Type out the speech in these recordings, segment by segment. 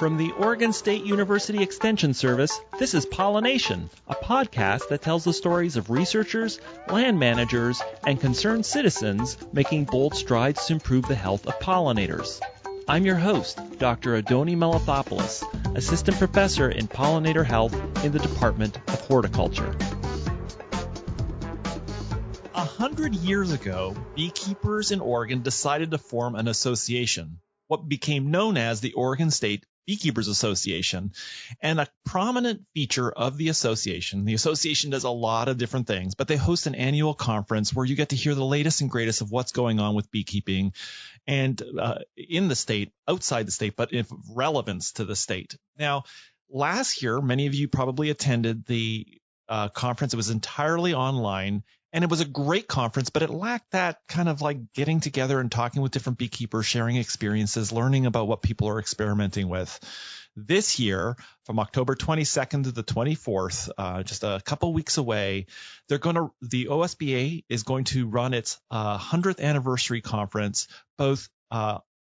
From the Oregon State University Extension Service, this is Pollination, a podcast that tells the stories of researchers, land managers, and concerned citizens making bold strides to improve the health of pollinators. I'm your host, Dr. Adoni Melathopoulos, Assistant Professor in Pollinator Health in the Department of Horticulture. 100 years ago, beekeepers in Oregon decided to form an association, what became known as the Oregon State Beekeepers Association. And a prominent feature of the association does a lot of different things, but they host an annual conference where you get to hear the latest and greatest of what's going on with beekeeping and in the state, outside the state, but of relevance to the state. Now, last year, many of you probably attended the conference. It was entirely online. And it was a great conference, but it lacked that kind of like getting together and talking with different beekeepers, sharing experiences, learning about what people are experimenting with. This year, from October 22nd to the 24th, just a couple weeks away, the OSBA is going to run its 100th anniversary conference, both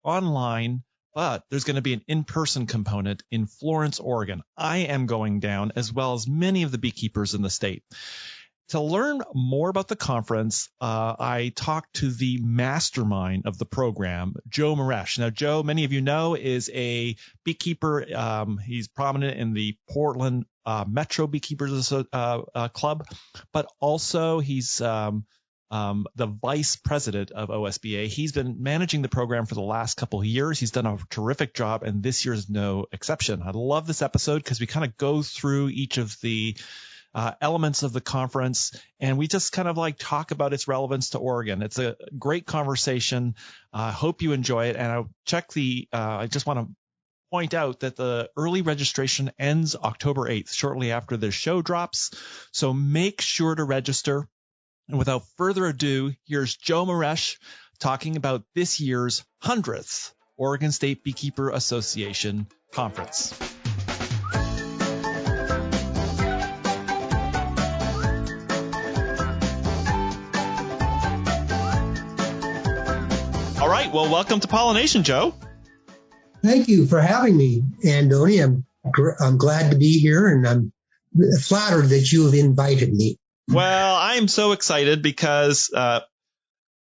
online, but there's going to be an in-person component in Florence, Oregon. I am going down, as well as many of the beekeepers in the state. To learn more about the conference, I talked to the mastermind of the program, Joe Maresh. Now, Joe, many of you know, is a beekeeper. He's prominent in the Portland Metro Beekeepers Club, but also he's the vice president of OSBA. He's been managing the program for the last couple of years. He's done a terrific job, and this year is no exception. I love this episode because we kind of go through each of the elements of the conference, and we just kind of like talk about its relevance to Oregon. It's a great conversation. I hope you enjoy it. And I'll check I just want to point out that the early registration ends October 8th, shortly after the show drops. So make sure to register. And without further ado, here's Joe Maresh talking about this year's 100th Oregon State Beekeeper Association conference. All right. Well, welcome to Pollination, Joe. Thank you for having me, Andoni. I'm glad to be here, and I'm flattered that you have invited me. Well, I'm so excited because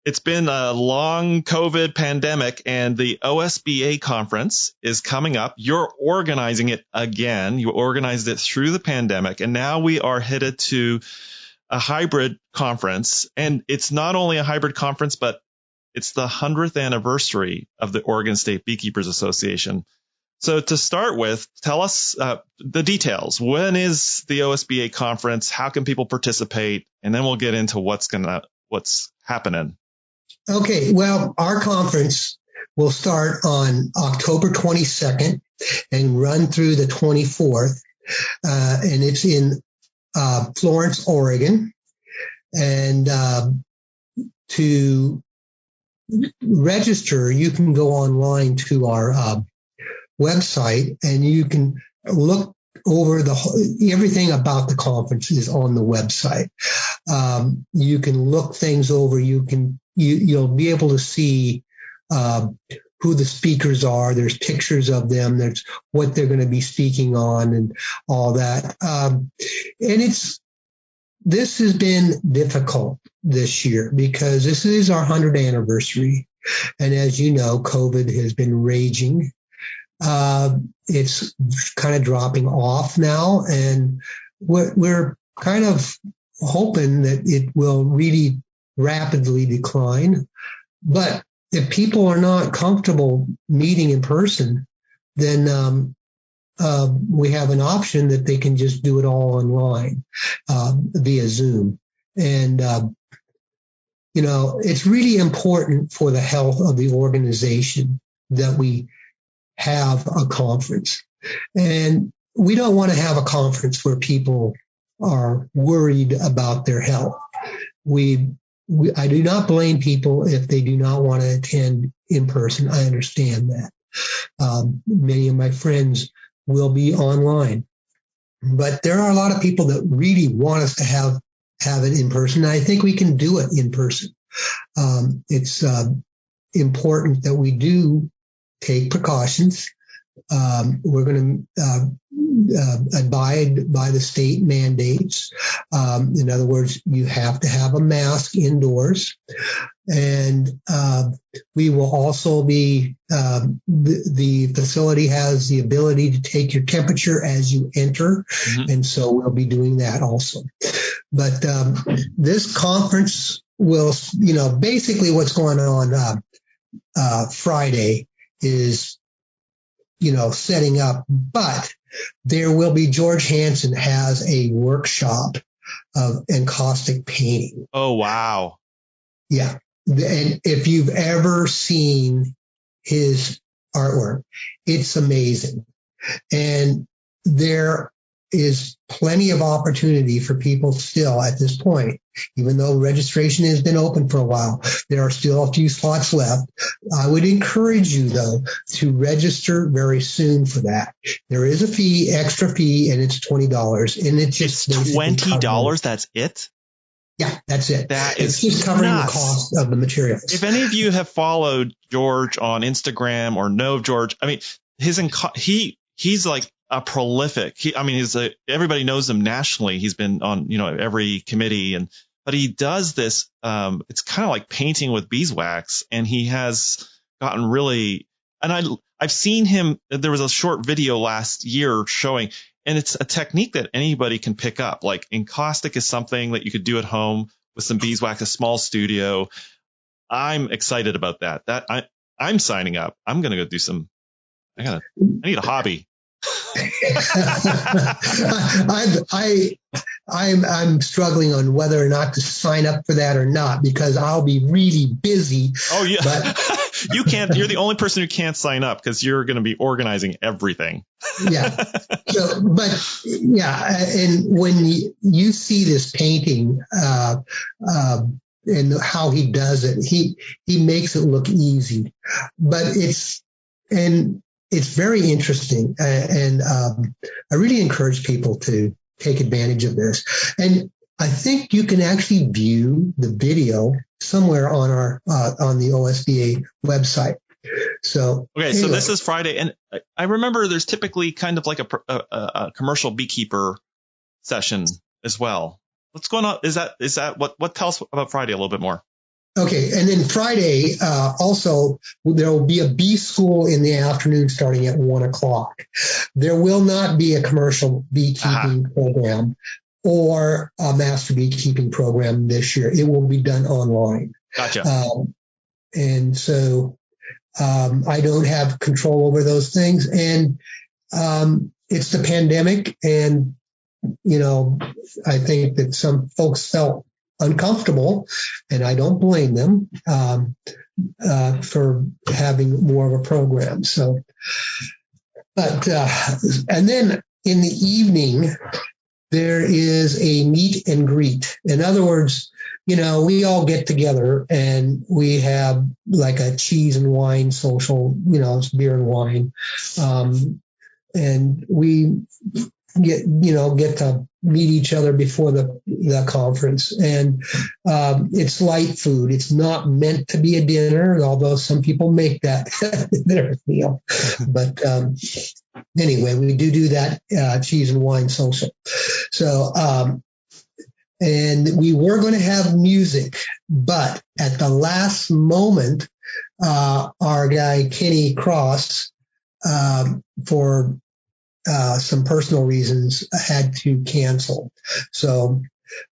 it's been a long COVID pandemic, and the OSBA conference is coming up. You're organizing it again. You organized it through the pandemic, and now we are headed to a hybrid conference. And it's not only a hybrid conference, but it's the 100th anniversary of the Oregon State Beekeepers Association. So to start with, tell us the details. When is the OSBA conference? How can people participate? And then we'll get into what's happening. Okay. Well, our conference will start on October 22nd and run through the 24th. And it's in Florence, Oregon. And to register, you can go online to our website, and you can look over everything about the conference is on the website. You can look things over. You'll be able to see who the speakers are. There's pictures of them. There's what they're going to be speaking on and all that. And this has been difficult this year because this is our 100th anniversary. And as you know, COVID has been raging. It's kind of dropping off now, and we're kind of hoping that it will really rapidly decline. But if people are not comfortable meeting in person, then we have an option that they can just do it all online via Zoom. And, it's really important for the health of the organization that we have a conference. And we don't want to have a conference where people are worried about their health. I do not blame people if they do not want to attend in person. I understand that. Many of my friends will be online, but there are a lot of people that really want us to have it in person. And I think we can do it in person. It's important that we do take precautions We're going to abide by the state mandates. In other words, you have to have a mask indoors. And we will also be, the facility has the ability to take your temperature as you enter. Mm-hmm. And so we'll be doing that also. But this conference will, basically what's going on Friday is, setting up, but there will be George Hansen has a workshop of encaustic painting. Oh, wow. Yeah. And if you've ever seen his artwork, it's amazing. And there is plenty of opportunity for people still at this point. Even though registration has been open for a while, there are still a few slots left. I would encourage you, though, to register very soon for that. There is a fee, extra fee, and it's $20. And it's just $20. That's it? Yeah, that's it. It's just covering nuts. The cost of the materials. If any of you have followed George on Instagram or know George, I mean, he's like a prolific. Everybody knows him nationally. He's been on, every committee, but he does this. It's kind of like painting with beeswax, and he has gotten really. And I've seen him. There was a short video last year showing. And it's a technique that anybody can pick up. Like encaustic is something that you could do at home with some beeswax, a small studio. I'm excited about that. I'm signing up. I'm going to go do some. I need a hobby. I'm struggling on whether or not to sign up for that or not, because I'll be really busy. Oh yeah. But you can't, you're the only person who can't sign up because you're going to be organizing everything. Yeah. And when you see this painting, and how he does it, he makes it look easy, but it's very interesting. And I really encourage people to take advantage of this. And I think you can actually view the video somewhere on on the OSBA website. So okay, anyway. So this is Friday, and I remember there's typically kind of like a commercial beekeeper session as well. What's going on? Is that what? Tell us about Friday a little bit more. Okay, and then Friday also there will be a bee school in the afternoon starting at 1:00. There will not be a commercial beekeeping program or a master beekeeping program this year. It will be done online. Gotcha. And so I don't have control over those things. And it's the pandemic. And, I think that some folks felt uncomfortable, and I don't blame them for having more of a program. So, and then in the evening, there is a meet and greet. In other words, we all get together and we have like a cheese and wine social, it's beer and wine. And we get to meet each other before the conference. And it's light food. It's not meant to be a dinner, although some people make that their meal. But anyway, we do that cheese and wine social. So, and we were going to have music, but at the last moment, our guy Kenny Cross, for some personal reasons, had to cancel. So,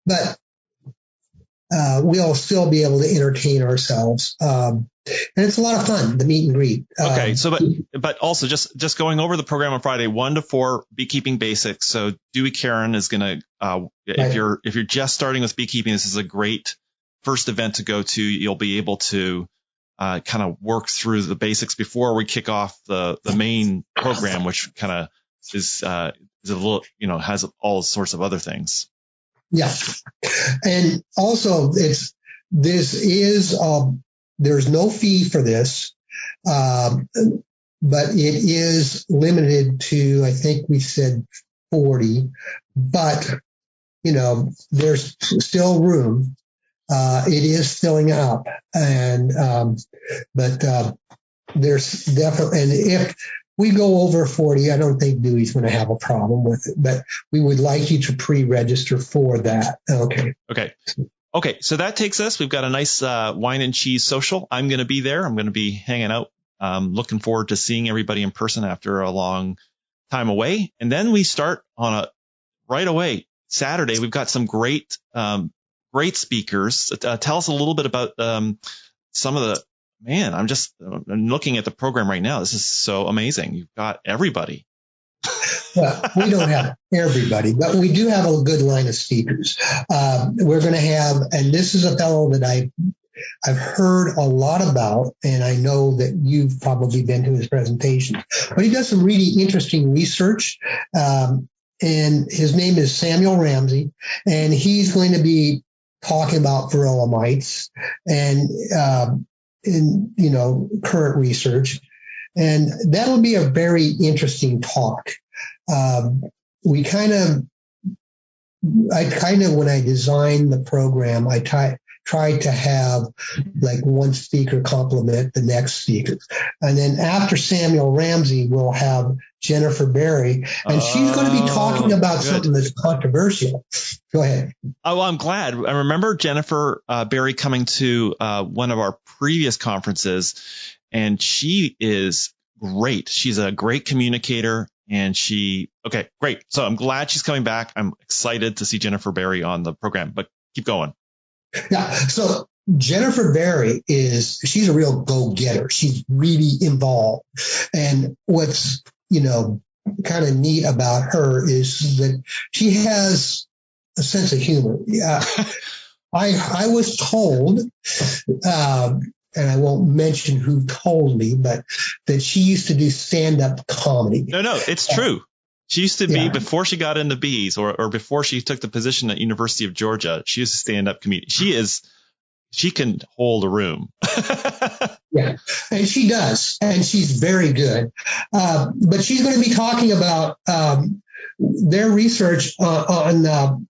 but we'll still be able to entertain ourselves. And it's a lot of fun, the meet and greet. Okay. So, but also just going over the program on Friday, 1 to 4 beekeeping basics. So Dewey Karen is going to, if you're just starting with beekeeping, this is a great first event to go to. You'll be able to, kind of work through the basics before we kick off the main program, which kind of is a little, has all sorts of other things. Yeah. And also there's no fee for this, but it is limited to, I think we said 40, but, there's still room. It is filling up, and, but there's definitely, and if we go over 40. I don't think Dewey's going to have a problem with it, but we would like you to pre-register for that. Okay. Okay. So that takes us. We've got a nice wine and cheese social. I'm going to be there. I'm going to be hanging out. Looking forward to seeing everybody in person after a long time away. And then we start right away. Saturday, we've got some great speakers. Tell us a little bit about some of the. Man, I'm looking at the program right now. This is so amazing. You've got everybody. Well, we don't have everybody, but we do have a good line of speakers. We're going to have, and this is a fellow that I've heard a lot about, and I know that you've probably been to his presentations, but he does some really interesting research. And his name is Samuel Ramsey, and he's going to be talking about varroa mites and in current research, and that'll be a very interesting talk. I kind of when I designed the program, I tried to have like one speaker complement the next speaker, and then after Samuel Ramsey, we'll have Jennifer Berry, and she's going to be talking about something that's controversial. Go ahead. Oh, well, I'm glad. I remember Jennifer Berry coming to one of our previous conferences, and she is great. She's a great communicator, and okay, great. So I'm glad she's coming back. I'm excited to see Jennifer Berry on the program, but keep going. Yeah. So Jennifer Berry she's a real go-getter. She's really involved. And what's, kind of neat about her is that she has a sense of humor. Yeah. I was told, and I won't mention who told me, but that she used to do stand-up comedy. No, it's true. She used to be, before she got into bees or before she took the position at University of Georgia, she was a stand-up comedian. She can hold a room. Yeah, and she does, and she's very good. But she's going to be talking about their research on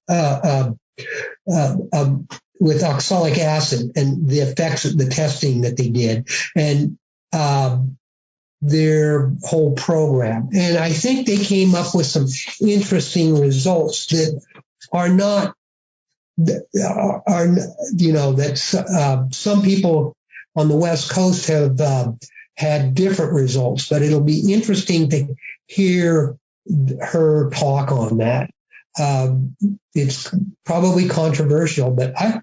with oxalic acid and the effects of the testing that they did, and their whole program. And I think they came up with some interesting results that are not, some people on the West Coast have had different results, but it'll be interesting to hear her talk on that. It's probably controversial, but I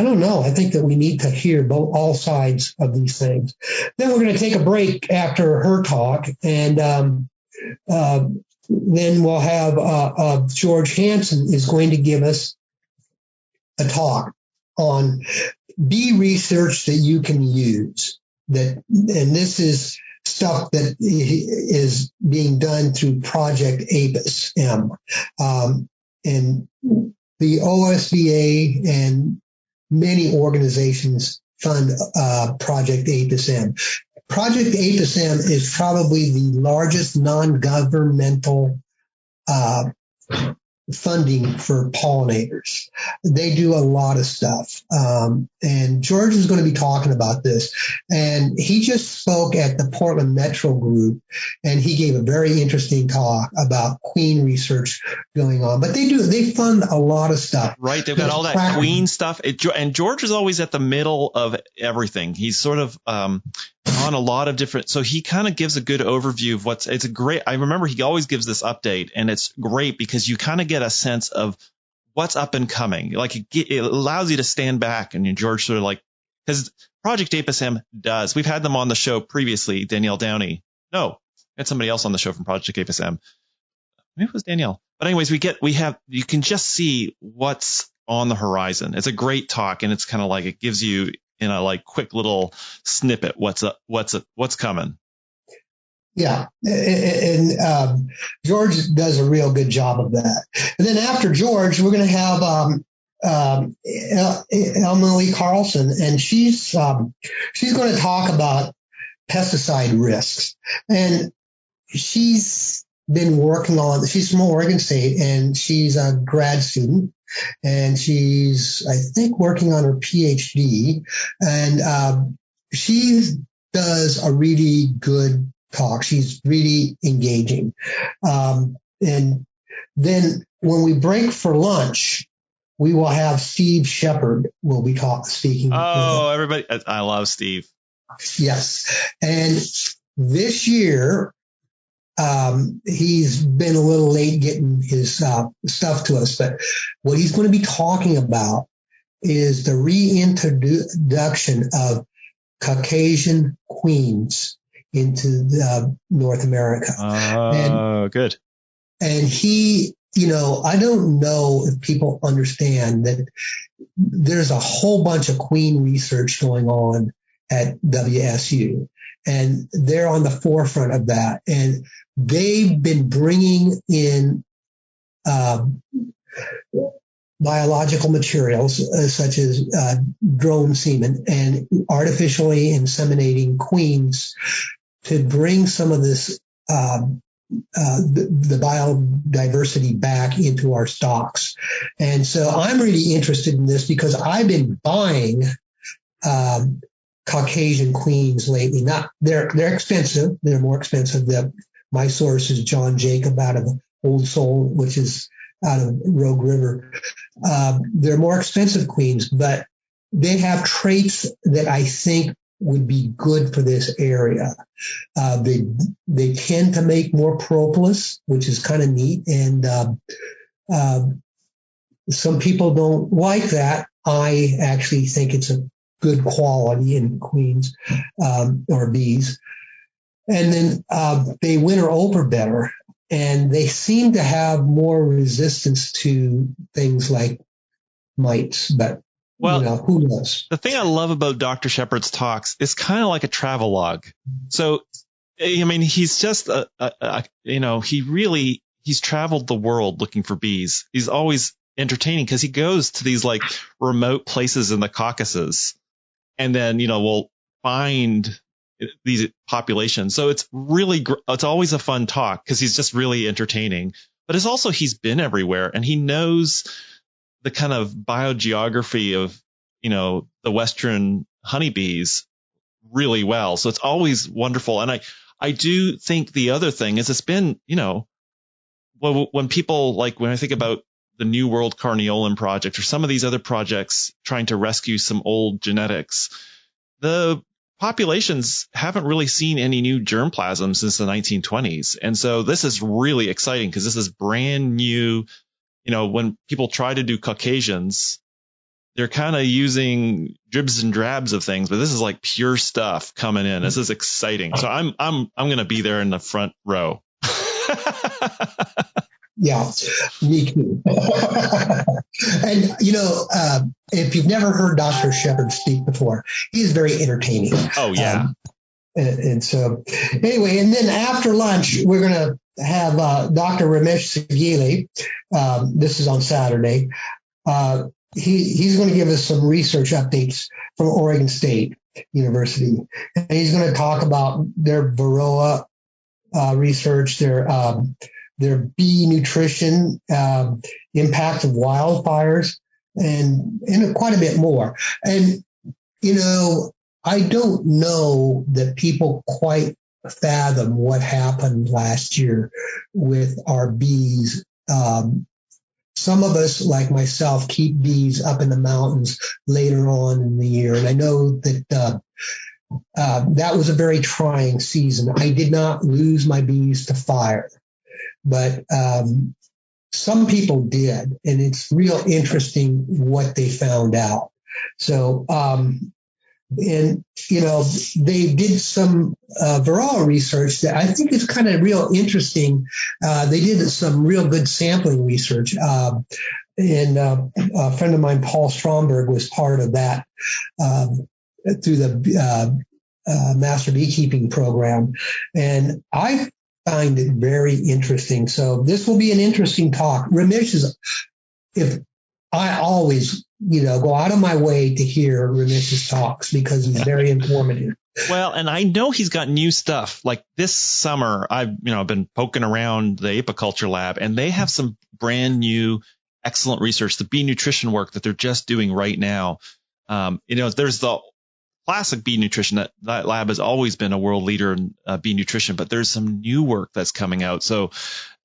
don't know. I think that we need to hear all sides of these things. Then we're going to take a break after her talk, and then we'll have George Hansen is going to give us a talk on bee research that you can use. And this is stuff that is being done through Project APIS-M. And the OSDA and many organizations fund Project APIS-M. Project APIS-M is probably the largest non-governmental funding for pollinators. They do a lot of stuff. And George is going to be talking about this. And he just spoke at the Portland Metro Group, and he gave a very interesting talk about queen research going on. But they fund a lot of stuff. Right. They've got all that queen stuff. And George is always at the middle of everything. He's sort of on a lot of different, so he kind of gives a good overview of it's a great, I remember he always gives this update, and it's great because you kind of get a sense of what's up and coming. Like it allows you to stand back, and George sort of because Project APIS-M does. We've had them on the show previously, Danielle Downey. No, we had somebody else on the show from Project APIS-M. Maybe it was Danielle. But anyways, you can just see what's on the horizon. It's a great talk, and it's kind of like it gives you in a quick little snippet what's coming. Yeah, and George does a real good job of that. And then after George, we're going to have Emily Carlson, and she's going to talk about pesticide risks. And she's been working on. She's from Oregon State, and she's a grad student. And she's, I think, working on her PhD, and she does a really good talk. She's really engaging. And then when we break for lunch, we will have Steve Shepard will be speaking. Oh, everybody. I love Steve. Yes. And this year, he's been a little late getting his stuff to us, but what he's going to be talking about is the reintroduction of Caucasian queens into North America. Oh, good. And he, I don't know if people understand that there's a whole bunch of queen research going on at WSU, and they're on the forefront of that. And they've been bringing in biological materials such as drone semen and artificially inseminating queens to bring some of this the biodiversity back into our stocks. And so I'm really interested in this because I've been buying Caucasian queens lately. They're expensive. They're more expensive. My source is John Jacob out of Old Soul, which is out of Rogue River. They're more expensive queens, but they have traits that I think would be good for this area. They tend to make more propolis, which is kind of neat. And some people don't like that. I actually think it's a good quality in queens or bees. And then they winter over better. And they seem to have more resistance to things like mites, but who knows? The thing I love about Dr. Shepard's talks is kind of like a travelogue. So, I mean, he's just he's traveled the world looking for bees. He's always entertaining because he goes to these like remote places in the Caucasus, and then we'll find these populations. So it's always a fun talk because he's just really entertaining. But it's also he's been everywhere and he knows the kind of biogeography of, the Western honeybees really well. So it's always wonderful. And I do think the other thing is it's been, when people when I think about the New World Carniolan project or some of these other projects trying to rescue some old genetics, the populations haven't really seen any new germplasm since the 1920s. And so this is really exciting because this is brand new. When people try to do Caucasians, they're kind of using dribs and drabs of things, but this is like pure stuff coming in. This is exciting. So I'm going to be there in the front row. Yeah, me too. And, if you've never heard Dr. Shepard speak before, he's very entertaining. Oh, yeah. And so anyway, and then after lunch, we're going to have Dr. Ramesh Sagili. This is on Saturday. He's going to give us some research updates from Oregon State University. And he's going to talk about their Varroa research, their bee nutrition, impact of wildfires, and quite a bit more. And, I don't know that people quite fathom what happened last year with our bees. Some of us, like myself, keep bees up in the mountains later on in the year. And I know that that was a very trying season. I did not lose my bees to fire, but some people did. And it's real interesting what they found out. So, they did some Varroa research that I think is kind of real interesting. They did some real good sampling research. And a friend of mine, Paul Stromberg, was part of that through the Master Beekeeping Program. And I find it very interesting. So this will be an interesting talk. Ramesh I always go out of my way to hear Ramesh's talks because he's very informative. Well, and I know he's got new stuff. Like this summer, I've been poking around the apiculture lab, and they have some brand new, excellent research, the bee nutrition work that they're just doing right now. There's the classic bee nutrition. That lab has always been a world leader in bee nutrition, but there's some new work that's coming out. So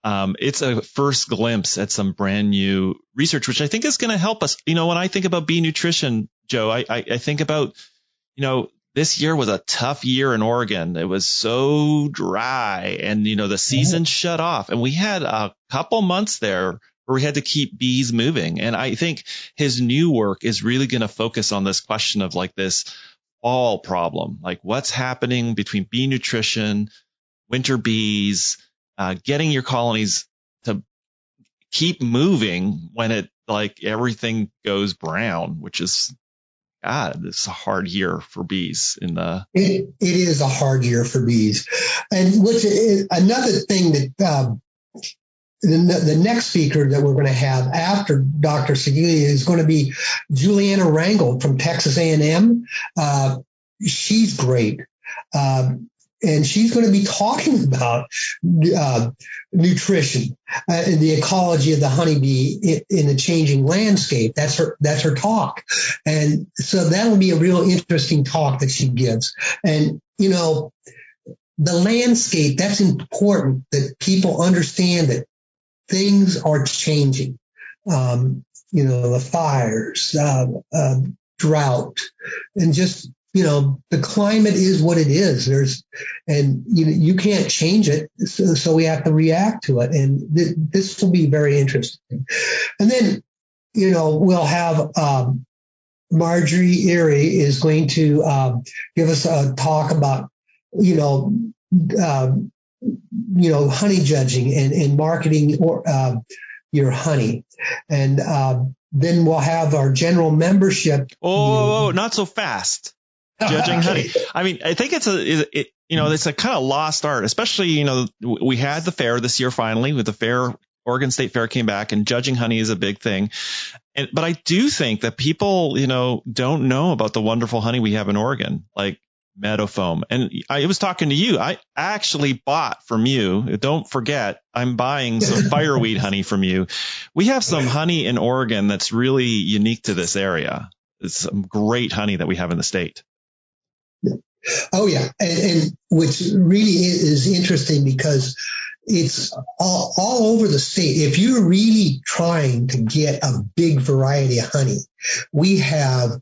it's a first glimpse at some brand new research, which I think is going to help us. When I think about bee nutrition, Joe, I think about, this year was a tough year in Oregon. It was so dry and, the season shut off, and we had a couple months there where we had to keep bees moving. And I think his new work is really going to focus on this question of like this fall problem, like what's happening between bee nutrition, winter bees, getting your colonies to keep moving when it like everything goes brown, which is, God, it's a hard year for bees It is a hard year for bees. And which is another thing that, the next speaker that we're going to have after Dr. Segulia is going to be Juliana Rangel from Texas A&M. She's great. And she's going to be talking about nutrition and the ecology of the honeybee in the changing landscape. That's her talk. And so that'll be a real interesting talk that she gives. And, the landscape, that's important that people understand that things are changing. The fires, drought, and just, the climate is what it is. You can't change it. So we have to react to it. And this will be very interesting. And then, we'll have, Marjorie Erie is going to, give us a talk about, honey judging and marketing your honey. And, then we'll have our general membership. Oh, not so fast. Judging honey. I mean, I think it's a kind of lost art, especially, we had the fair this year finally with the fair. Oregon State Fair came back, and judging honey is a big thing. But I do think that people, don't know about the wonderful honey we have in Oregon, like meadow foam. And I was talking to you. I actually bought from you. Don't forget, I'm buying some fireweed honey from you. We have some honey in Oregon that's really unique to this area. It's some great honey that we have in the state. Oh, yeah. And which really is interesting because it's all over the state. If you're really trying to get a big variety of honey, we have,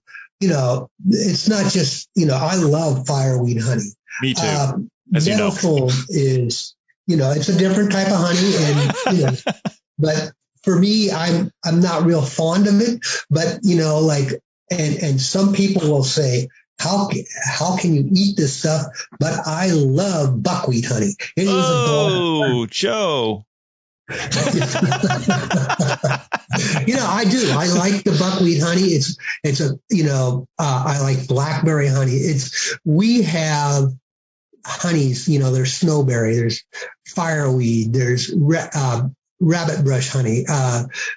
it's not just, I love fireweed honey. Me too. Meadow foam is, it's a different type of honey. And, but for me, I'm not real fond of it. But, and some people will say, how can you eat this stuff? But I love buckwheat honey. It is Joe. I do. I like the buckwheat honey. I like blackberry honey. We have honeys, there's snowberry, there's fireweed, there's rabbit brush honey.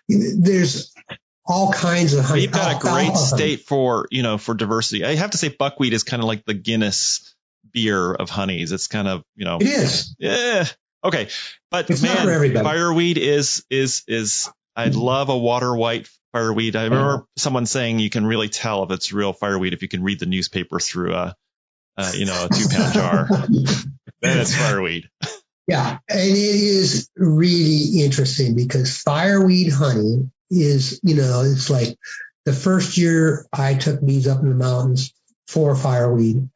There's all kinds of honey. We've got a great state for diversity. I have to say buckwheat is kind of like the Guinness beer of honeys. It's kind of, It is. Yeah. Okay. But it's not for everybody. Fireweed is I love a water white fireweed. I remember someone saying you can really tell if it's real fireweed if you can read the newspaper through a 2-pound jar. Then it's fireweed. Yeah. And it is really interesting because fireweed honey is, it's like the first year I took bees up in the mountains for fireweed,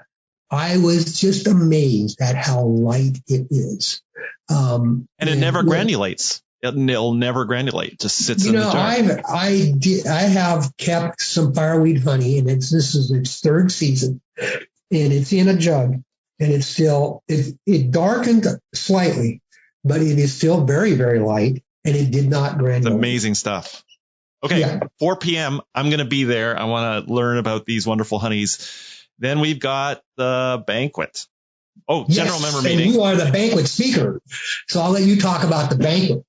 I was just amazed at how light it is. And it never granulates. It'll never granulate. It just sits in the jar. I have kept some fireweed honey, and this is its third season, and it's in a jug, and it's still, it darkened slightly, but it is still very, very light. And it did not granulate. It's amazing stuff. Okay, yeah. 4 p.m. I'm going to be there. I want to learn about these wonderful honeys. Then we've got the banquet. Oh, yes, general member meeting. You are the banquet speaker. So I'll let you talk about the banquet.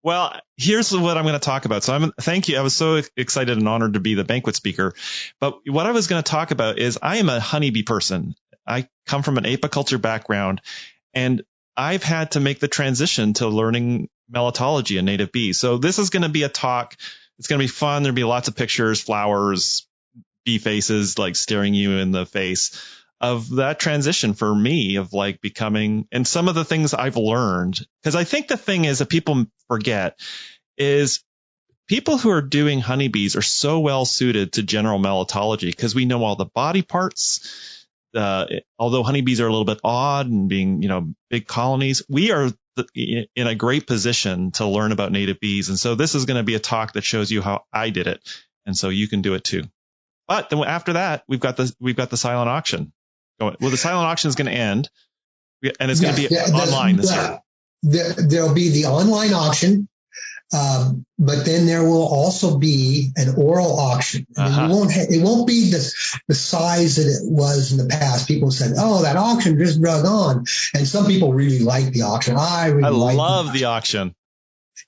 Well, here's what I'm going to talk about. So thank you. I was so excited and honored to be the banquet speaker. But what I was going to talk about is I am a honeybee person. I come from an apiculture background, and I've had to make the transition to learning melittology and native bees. So this is going to be a talk. It's going to be fun. There'll be lots of pictures, flowers, bee faces like staring you in the face of that transition for me of like becoming, and some of the things I've learned, because I think the thing is that people forget is people who are doing honeybees are so well suited to general melittology because we know all the body parts. Although honeybees are a little bit odd and being, big colonies, we are in a great position to learn about native bees. And so this is going to be a talk that shows you how I did it. And so you can do it too. But then after that, we've got the silent auction. Well, the silent auction is going to end, and it's going to be online this year. There'll be the online auction, but then there will also be an oral auction. It won't be the size that it was in the past. People said, "Oh, that auction just drug on," and some people really like the auction. I love the auction.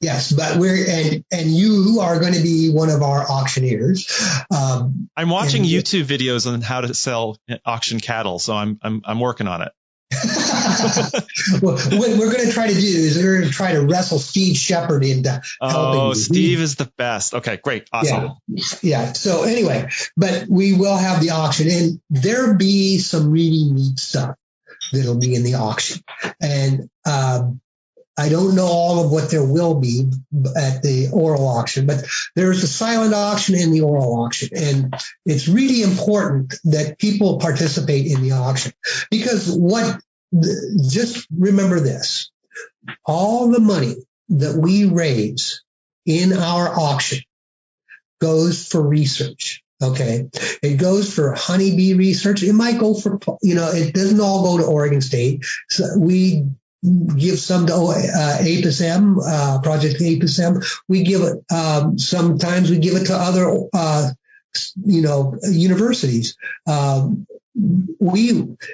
Yes, but and you are going to be one of our auctioneers. I'm watching YouTube videos on how to sell auction cattle, so I'm working on it. Well, what we're going to try to do is we're going to try to wrestle Steve Shepard into helping. Oh, Steve is the best. Okay, great, awesome. Yeah. So anyway, but we will have the auction, and there'll be some really neat stuff that'll be in the auction, and I don't know all of what there will be at the oral auction, but there's the silent auction and the oral auction. And it's really important that people participate in the auction because just remember this, all the money that we raise in our auction goes for research. Okay. It goes for honeybee research. It might go for, it doesn't all go to Oregon State. So we give some to Apis M, Project Apis M. We give it, sometimes we give it to other, universities.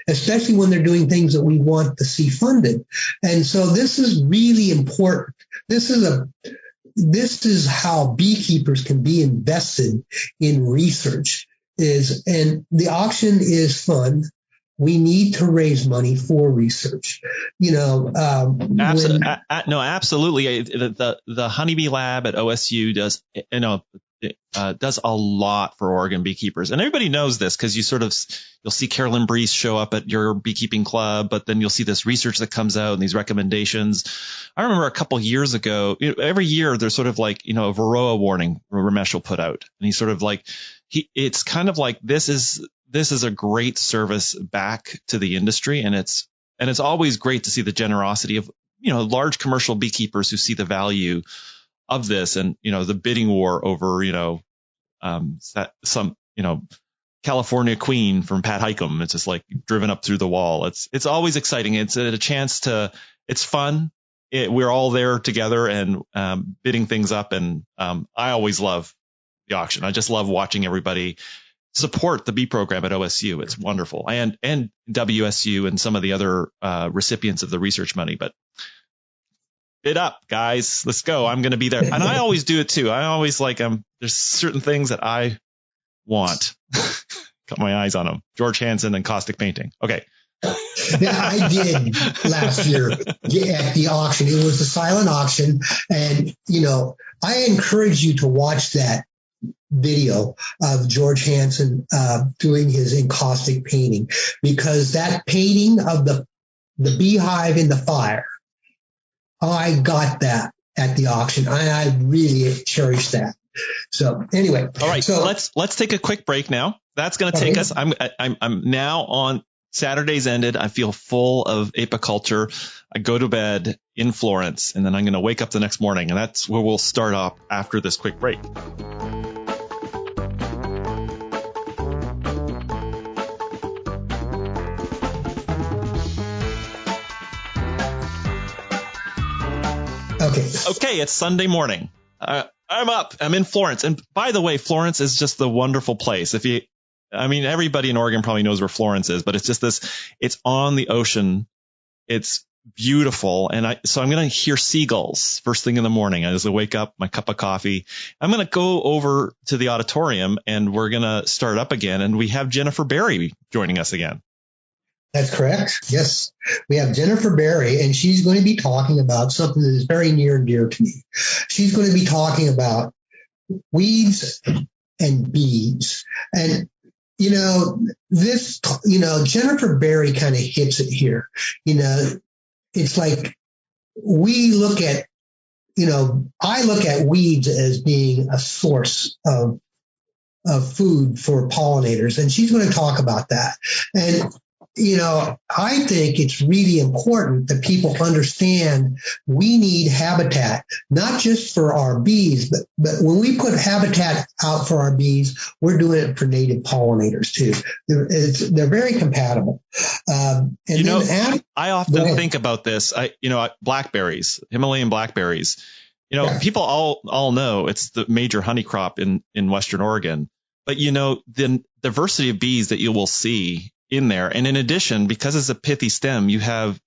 Especially when they're doing things that we want to see funded. And so this is really important. This is how beekeepers can be invested in research and the auction is fun. We need to raise money for research. Absolutely. The honeybee lab at OSU does a lot for Oregon beekeepers, and everybody knows this because you'll see Carolyn Brees show up at your beekeeping club, but then you'll see this research that comes out and these recommendations. I remember a couple years ago, every year there's sort of like a Varroa warning Ramesh will put out, and he's sort of like it's kind of like this is a great service back to the industry. And it's always great to see the generosity of, large commercial beekeepers who see the value of this and, the bidding war over, some California queen from Pat Highcomb. It's just like driven up through the wall. It's always exciting. It's a chance it's fun. We're all there together and, bidding things up. And, I always love the auction. I just love watching everybody support the bee program at OSU. It's wonderful. And WSU and some of the other recipients of the research money. But bid up, guys. Let's go. I'm going to be there. And I always do it too. I always there's certain things that I want. Got my eyes on them. George Hansen and caustic painting. Okay. Yeah, I did last year at the auction. It was a silent auction. And, I encourage you to watch that video of George Hansen doing his encaustic painting, because that painting of the beehive in the fire, I got that at the auction. I really cherish that. So anyway, all right. So let's take a quick break now. That's going to take us. I'm now on Saturday's ended. I feel full of apiculture. I go to bed in Florence, and then I'm going to wake up the next morning, and that's where we'll start off after this quick break. Okay, it's Sunday morning. I'm up. I'm in Florence. And by the way, Florence is just the wonderful place. Everybody in Oregon probably knows where Florence is, but it's just it's on the ocean. It's beautiful. And so I'm going to hear seagulls first thing in the morning. As I wake up, my cup of coffee, I'm going to go over to the auditorium and we're going to start up again. And we have Jennifer Berry joining us again. That's correct. Yes. We have Jennifer Berry, and she's going to be talking about something that is very near and dear to me. She's going to be talking about weeds and bees. And this, Jennifer Berry kind of hits it here. It's like we look at, I look at weeds as being a source of food for pollinators, and she's going to talk about that. And I think it's really important that people understand we need habitat, not just for our bees, but when we put habitat out for our bees, we're doing it for native pollinators too. They're very compatible. I often think about this. Blackberries, Himalayan blackberries. People all know it's the major honey crop in Western Oregon. But, the diversity of bees that you will see in there. And in addition, because it's a pithy stem, you have,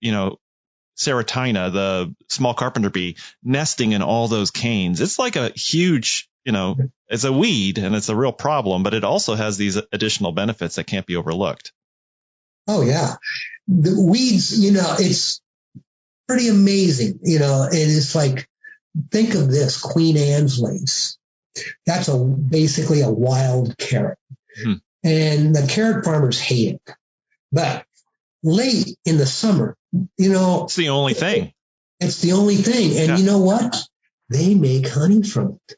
Serotina, the small carpenter bee, nesting in all those canes. It's like a huge, it's a weed and it's a real problem, but it also has these additional benefits that can't be overlooked. Oh, yeah. The weeds, it's pretty amazing, and it's like, think of this, Queen Anne's lace. That's basically a wild carrot. And the carrot farmers hate it. But late in the summer, it's the only thing. It's the only thing. And you know what? They make honey from it.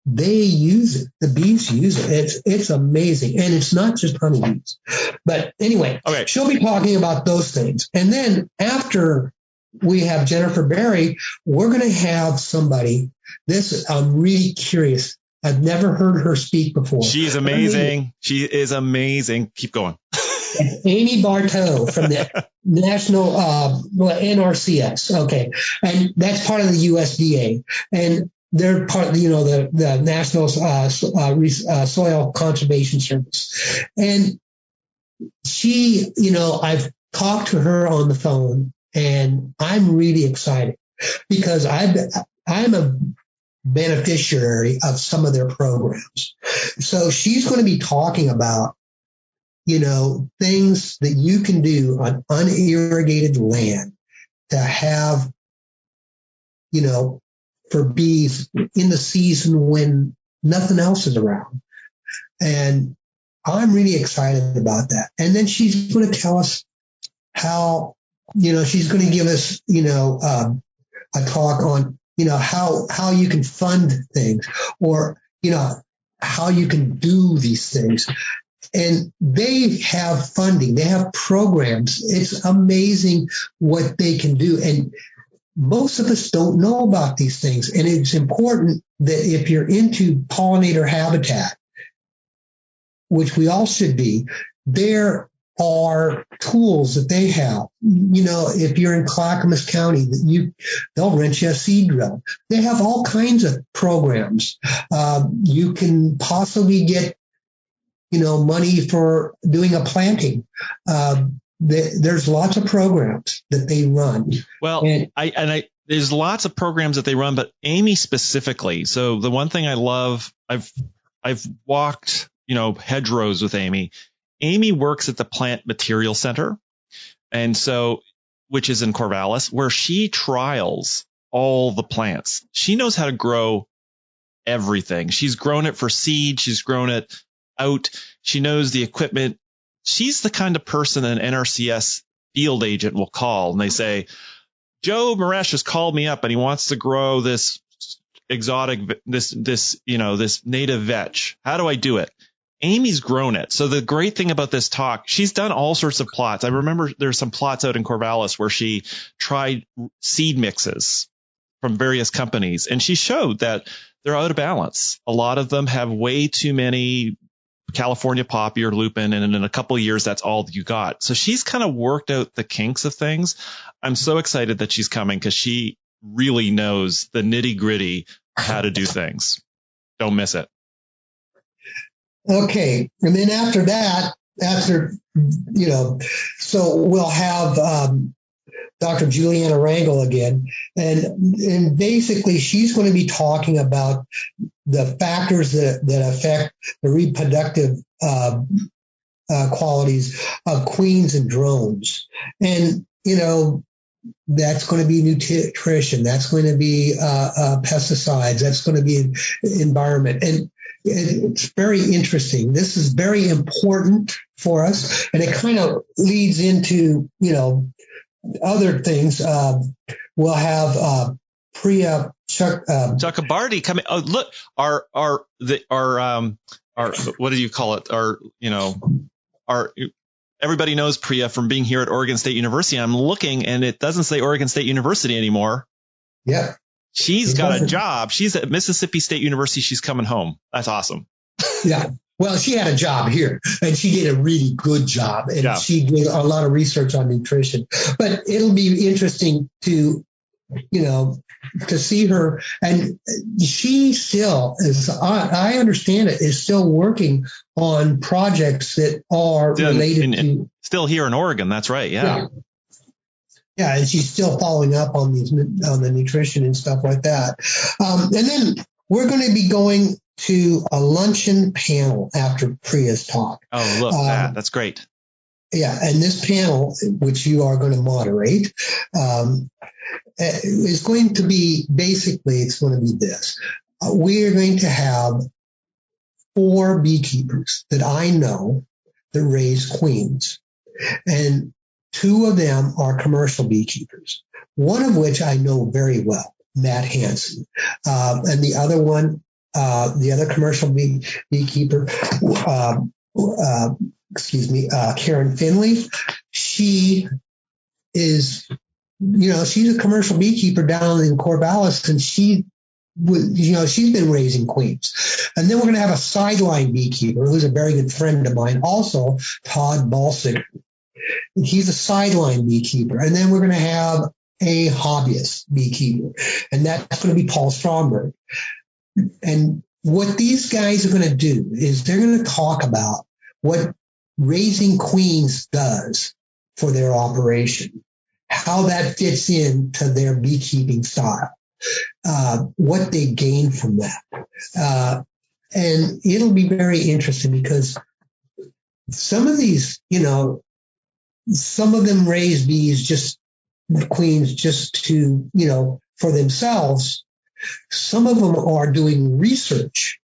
They use it. The bees use it. It's amazing. And it's not just honeybees. But anyway, She'll be talking about those things. And then after we have Jennifer Berry, we're going to have somebody. I'm really curious. I've never heard her speak before. She's amazing. She is amazing. Keep going. Amy Bartow from the National NRCS. Okay. And that's part of the USDA. And they're part of, the National Soil Conservation Service. And she, I've talked to her on the phone, and I'm really excited because I'm a beneficiary of some of their programs. So she's going to be talking about, things that you can do on unirrigated land to have, for bees in the season when nothing else is around. And I'm really excited about that. And then she's going to tell us how, she's going to give us, a talk on, how you can fund things or, how you can do these things. And they have funding. They have programs. It's amazing what they can do. And most of us don't know about these things. And it's important that if you're into pollinator habitat, which we all should be, there are tools that they have. If you're in Clackamas County, they'll rent you a seed drill. They have all kinds of programs. You can possibly get, money for doing a planting. There's lots of programs that they run. Well, there's lots of programs that they run, but Amy specifically. So the one thing I love, I've walked, hedgerows with Amy. Amy works at the Plant Material Center, which is in Corvallis, where she trials all the plants. She knows how to grow everything. She's grown it for seed. She's grown it out. She knows the equipment. She's the kind of person an NRCS field agent will call and they say, Joe Maresh has called me up and he wants to grow this exotic, this native vetch. How do I do it? Amy's grown it. So the great thing about this talk, she's done all sorts of plots. I remember there's some plots out in Corvallis where she tried seed mixes from various companies, and she showed that they're out of balance. A lot of them have way too many California poppy or lupin, and in a couple of years, that's all you got. So she's kind of worked out the kinks of things. I'm so excited that she's coming because she really knows the nitty gritty how to do things. Don't miss it. Okay. And then after that, so we'll have Dr. Juliana Rangel again. And basically she's going to be talking about the factors that affect the reproductive qualities of queens and drones. And, that's going to be nutrition. That's going to be pesticides. That's going to be environment. And it's very interesting. This is very important for us, and it kind of leads into, other things. We'll have Priya Chakrabarty coming. Oh, look, our what do you call it? Our everybody knows Priya from being here at Oregon State University. I'm looking, and it doesn't say Oregon State University anymore. Yeah. She's got a job. She's at Mississippi State University. She's coming home. That's awesome. Yeah. Well, she had a job here, and she did a really good job, and she did a lot of research on nutrition. But it'll be interesting to, to see her. And she still, as I understand it, is still working on projects that are related to. Still here in Oregon. That's right. Yeah. Yeah, and she's still following up on the nutrition and stuff like that. And then we're going to be going to a luncheon panel after Priya's talk. Oh, look, that's great. Yeah, and this panel, which you are going to moderate, is going to be, basically, it's going to be this. We are going to have 4 beekeepers that I know that raise queens. And 2 of them are commercial beekeepers, one of which I know very well, Matt Hansen. And the other one, the other commercial beekeeper, Karen Finley, she is, she's a commercial beekeeper down in Corvallis, and she's been raising queens. And then we're going to have a sideline beekeeper who's a very good friend of mine, also Todd Balsick. He's a sideline beekeeper. And then we're going to have a hobbyist beekeeper, and that's going to be Paul Stromberg. And what these guys are going to do is they're going to talk about what raising queens does for their operation, how that fits into their beekeeping style, what they gain from that. And it'll be very interesting because some of these, some of them raise queens just to, for themselves. Some of them are doing research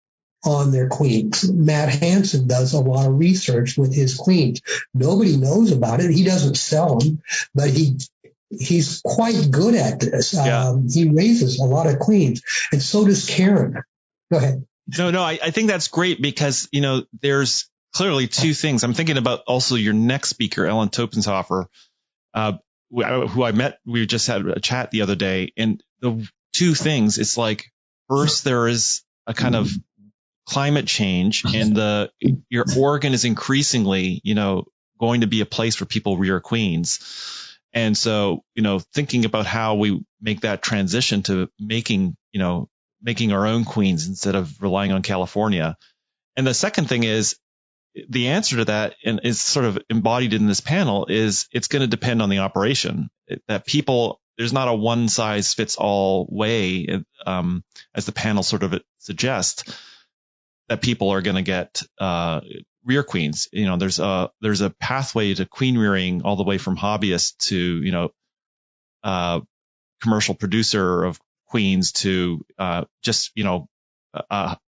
on their queens. Matt Hansen does a lot of research with his queens. Nobody knows about it. He doesn't sell them, but he's quite good at this. He raises a lot of queens, and so does Karen. Go ahead. No, I think that's great because, there's clearly 2 things. I'm thinking about also your next speaker, Ellen Topenshofer, who I met. We just had a chat the other day, and the 2 things, it's like, first, there is a kind of climate change, and your Oregon is increasingly, going to be a place where people rear queens. And so, thinking about how we make that transition to making our own queens instead of relying on California. And the second thing is, the answer to that, and is sort of embodied in this panel, is it's going to depend on the operation. That people, there's not a one size fits all way, as the panel sort of suggests, that people are going to get rear queens. There's a pathway to queen rearing all the way from hobbyist to commercial producer of queens to just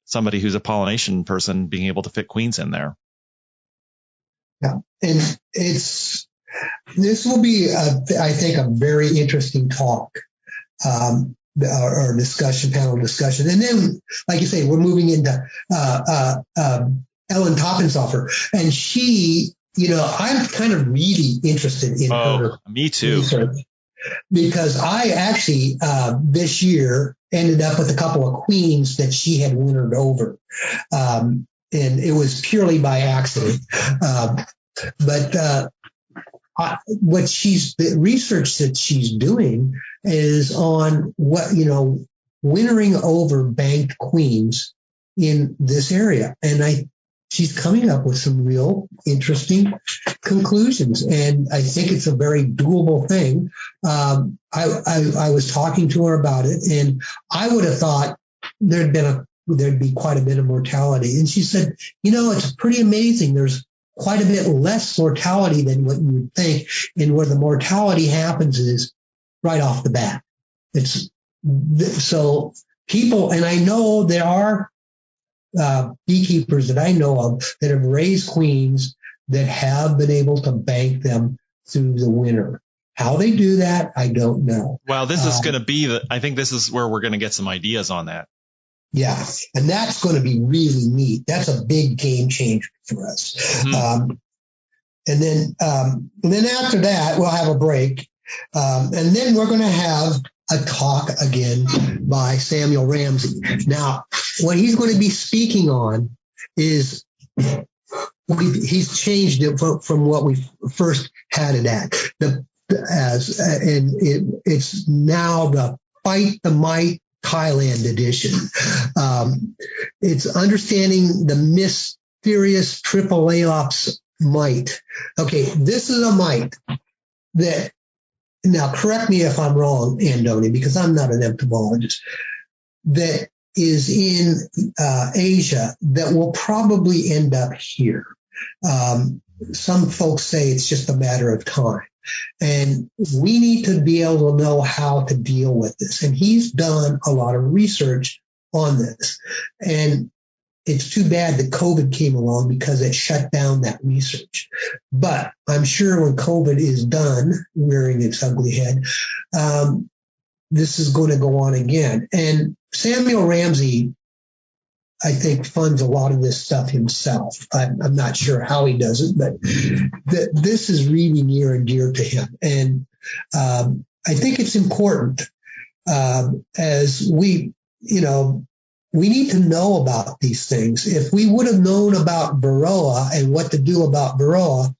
somebody who's a pollination person being able to fit queens in there. Yeah, and this will be, I think, a very interesting talk, or panel discussion. And then, like you say, we're moving into Ellen Topenshofer, and she, I'm kind of really interested in her. Me too. Research, because I actually this year ended up with a couple of queens that she had wintered over. And it was purely by accident. But what the research that she's doing is on wintering over banked queens in this area. And she's coming up with some real interesting conclusions. And I think it's a very doable thing. I was talking to her about it, and I would have thought there'd be quite a bit of mortality. And she said, it's pretty amazing. There's quite a bit less mortality than what you would think. And where the mortality happens is right off the bat. So people, and I know there are beekeepers that I know of that have raised queens that have been able to bank them through the winter. How they do that, I don't know. Well, this is going to be I think this is where we're going to get some ideas on that. Yeah, and that's going to be really neat. That's a big game changer for us. Mm-hmm. And then after that, we'll have a break. And then we're going to have a talk again by Samuel Ramsey. Now, what he's going to be speaking on is he's changed it from what we first had it at. It's now the Fight the Mite Thailand edition. It's understanding the mysterious triple AOPS mite. Okay, this is a mite that, now correct me if I'm wrong, Andoni, because I'm not an entomologist, that is in Asia that will probably end up here. Some folks say it's just a matter of time. And we need to be able to know how to deal with this. And he's done a lot of research on this. And it's too bad that COVID came along because it shut down that research. But I'm sure when COVID is done, rearing its ugly head, this is going to go on again. And Samuel Ramsey, I think, funds a lot of this stuff himself. I'm not sure how he does it, but this is really near and dear to him. And I think it's important as we need to know about these things. If we would have known about Varroa and what to do about Varroa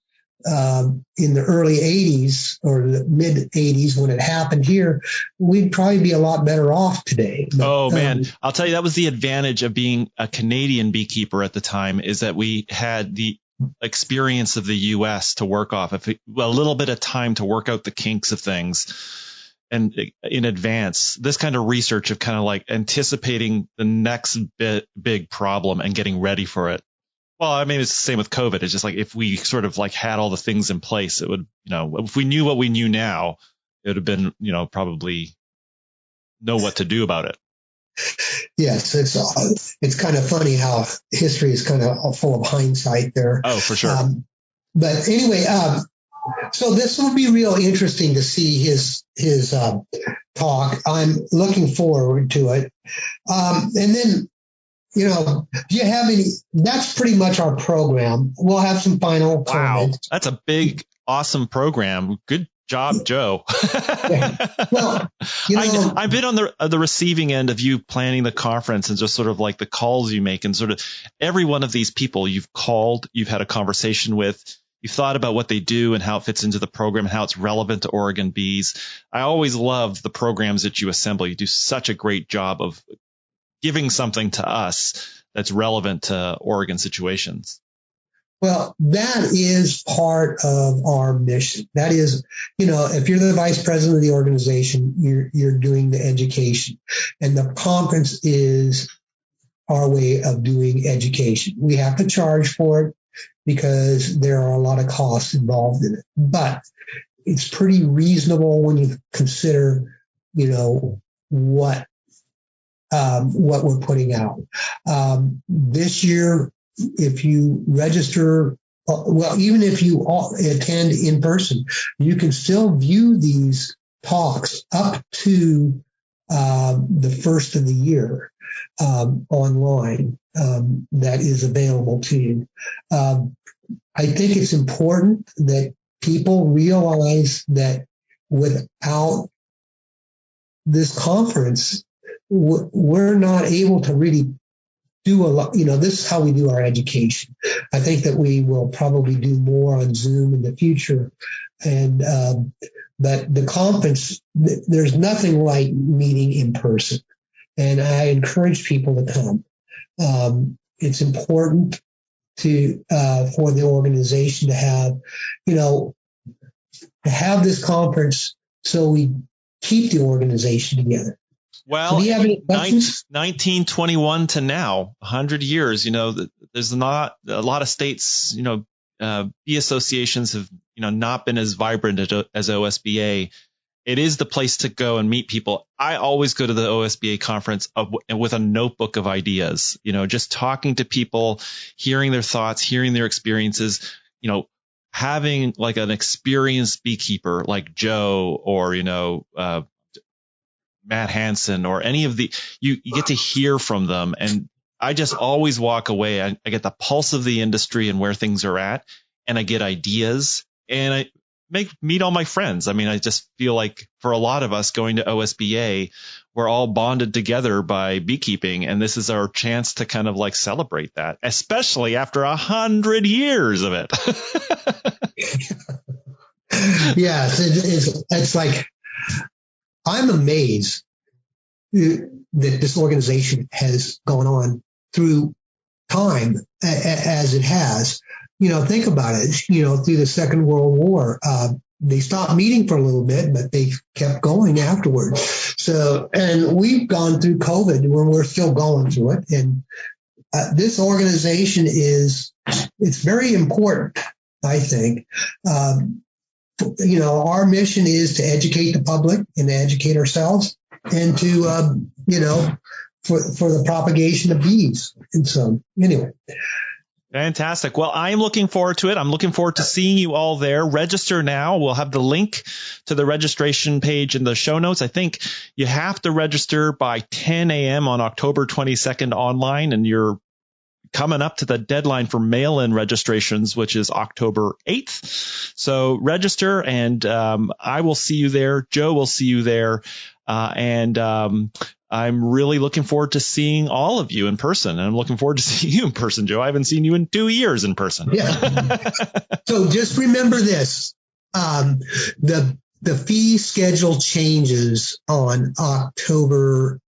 in the early 80s or the mid 80s when it happened here, we'd probably be a lot better off today. But, man, I'll tell you, that was the advantage of being a Canadian beekeeper at the time, is that we had the experience of the U.S. to work off, a little bit of time to work out the kinks of things. And in advance, this kind of research of kind of like anticipating the next big problem and getting ready for it. Well, I mean, it's the same with COVID. It's just like if we sort of like had all the things in place, it would, if we knew what we knew now, it would have been, probably know what to do about it. Yes, it's kind of funny how history is kind of full of hindsight there. Oh, for sure. But anyway, so this will be real interesting to see his talk. I'm looking forward to it. And then, do you have any? That's pretty much our program. We'll have some final comments. That's a big, awesome program. Good job, Joe. Yeah. Well, I've been on the receiving end of you planning the conference and just sort of like the calls you make, and sort of every one of these people you've called, you've had a conversation with. You've thought about what they do and how it fits into the program and how it's relevant to Oregon bees. I always love the programs that you assemble. You do such a great job of giving something to us that's relevant to Oregon situations. Well, that is part of our mission. That is, if you're the vice president of the organization, you're doing the education. And the conference is our way of doing education. We have to charge for it, because there are a lot of costs involved in it. But it's pretty reasonable when you consider, what we're putting out. This year, if you register, even if you attend in person, you can still view these talks up to the first of the year online. That is available to you. I think it's important that people realize that without this conference, we're not able to really do a lot. This is how we do our education. I think that we will probably do more on Zoom in the future. And but the conference, there's nothing like meeting in person. And I encourage people to come. It's important for the organization to have this conference so we keep the organization together. Well, 1921 to now, 100 years, there's not a lot of states, bee associations have, not been as vibrant as OSBA. It is the place to go and meet people. I always go to the OSBA conference with a notebook of ideas, just talking to people, hearing their thoughts, hearing their experiences, having like an experienced beekeeper like Joe or, Matt Hansen or any of you get to hear from them. And I just always walk away. I get the pulse of the industry and where things are at, and I get ideas, and I meet all my friends. I mean, I just feel like for a lot of us going to OSBA, we're all bonded together by beekeeping. And this is our chance to kind of like celebrate that, especially after 100 years of it. Yes, it's like, I'm amazed that this organization has gone on through time as it has. Think about it, through the Second World War, they stopped meeting for a little bit, but they kept going afterwards. So, and we've gone through COVID when we're still going through it. And this organization it's very important, I think. Our mission is to educate the public and to educate ourselves and to, for the propagation of bees. And so, anyway. Fantastic. Well, I'm looking forward to it. I'm looking forward to seeing you all there. Register now. We'll have the link to the registration page in the show notes. I think you have to register by 10 a.m. on October 22nd online, and you're coming up to the deadline for mail-in registrations, which is October 8th. So register, and I will see you there. Joe will see you there. And I'm really looking forward to seeing all of you in person. And I'm looking forward to seeing you in person, Joe. I haven't seen you in 2 years in person. Yeah. So just remember this. The fee schedule changes on after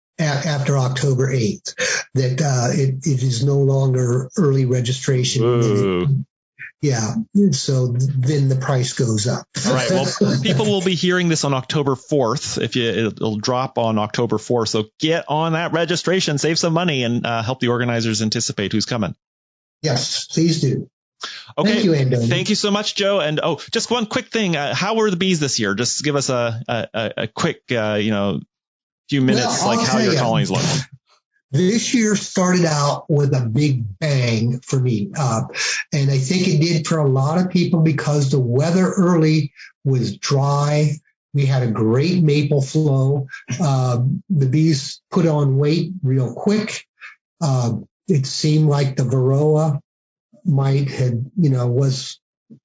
October 8th, that it is no longer early registration. Yeah. So then the price goes up. All right. Well, people will be hearing this on October 4th. It'll drop on October 4th. So get on that registration, save some money, and help the organizers anticipate who's coming. Yes, please do. Okay. Thank you, Andoni. Thank you so much, Joe. And just one quick thing. How were the bees this year? Just give us a quick, few minutes, like how your colonies look. This year started out with a big bang for me. And I think it did for a lot of people because the weather early was dry. We had a great maple flow. The bees put on weight real quick. It seemed like the varroa mite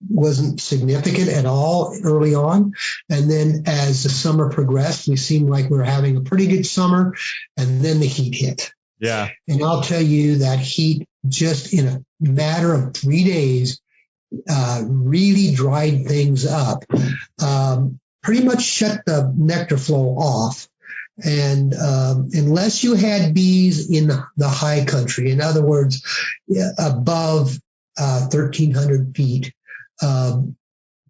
wasn't significant at all early on. And then as the summer progressed, we seemed like we were having a pretty good summer, and then the heat hit. Yeah. And I'll tell you that heat just in a matter of 3 days really dried things up, pretty much shut the nectar flow off. And unless you had bees in the high country, in other words, above 1,300 feet,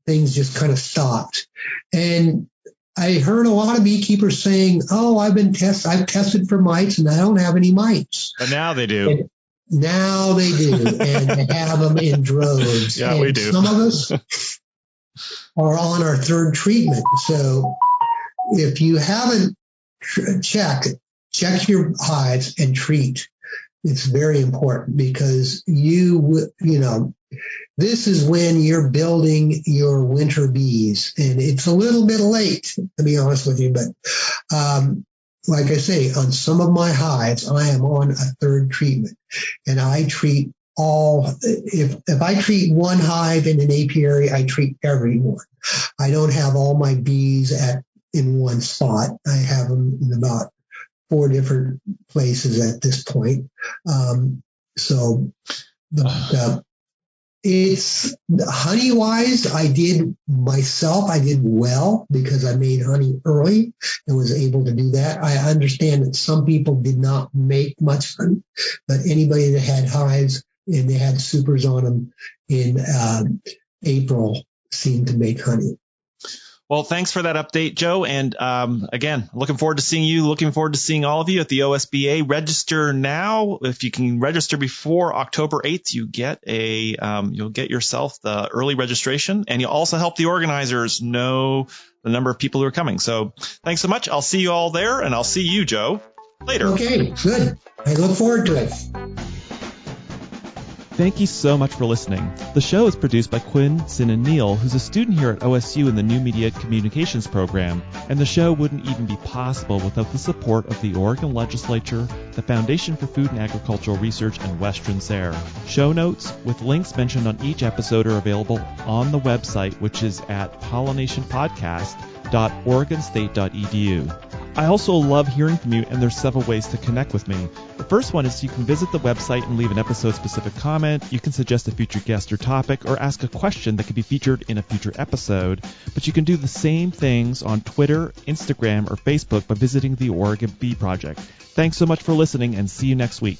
things just kind of stopped. And I heard a lot of beekeepers saying, "Oh, I've tested for mites and I don't have any mites." But now they do. And now they do, and they have them in droves. Yeah, and we do. Some of us are on our third treatment. So if you haven't check your hives and treat. It's very important because this is when you're building your winter bees, and it's a little bit late, to be honest with you. But like I say, on some of my hives, I am on a third treatment, and I treat all. If I treat one hive in an apiary, I treat everyone. I don't have all my bees in one spot. I have them in about 4 different places at this point. It's honey wise, I did well because I made honey early and was able to do that. I understand that some people did not make much honey, but anybody that had hives and they had supers on them in April seemed to make honey. Well, thanks for that update, Joe. And again, looking forward to seeing you. Looking forward to seeing all of you at the OSBA. Register now. If you can register before October 8th, you get you'll get yourself the early registration, and you'll also help the organizers know the number of people who are coming. So thanks so much. I'll see you all there, and I'll see you, Joe, later. Okay, good. I look forward to it. Thank you so much for listening. The show is produced by Quinn Sin and Neal, who's a student here at OSU in the New Media Communications program, and the show wouldn't even be possible without the support of the Oregon Legislature, the Foundation for Food and Agricultural Research, and Western SARE. Show notes with links mentioned on each episode are available on the website, which is at pollinationpodcast.oregonstate.edu. I also love hearing from you, and there's several ways to connect with me. The first one is you can visit the website and leave an episode-specific comment. You can suggest a future guest or topic, or ask a question that could be featured in a future episode. But you can do the same things on Twitter, Instagram, or Facebook by visiting the Oregon Bee Project. Thanks so much for listening, and see you next week.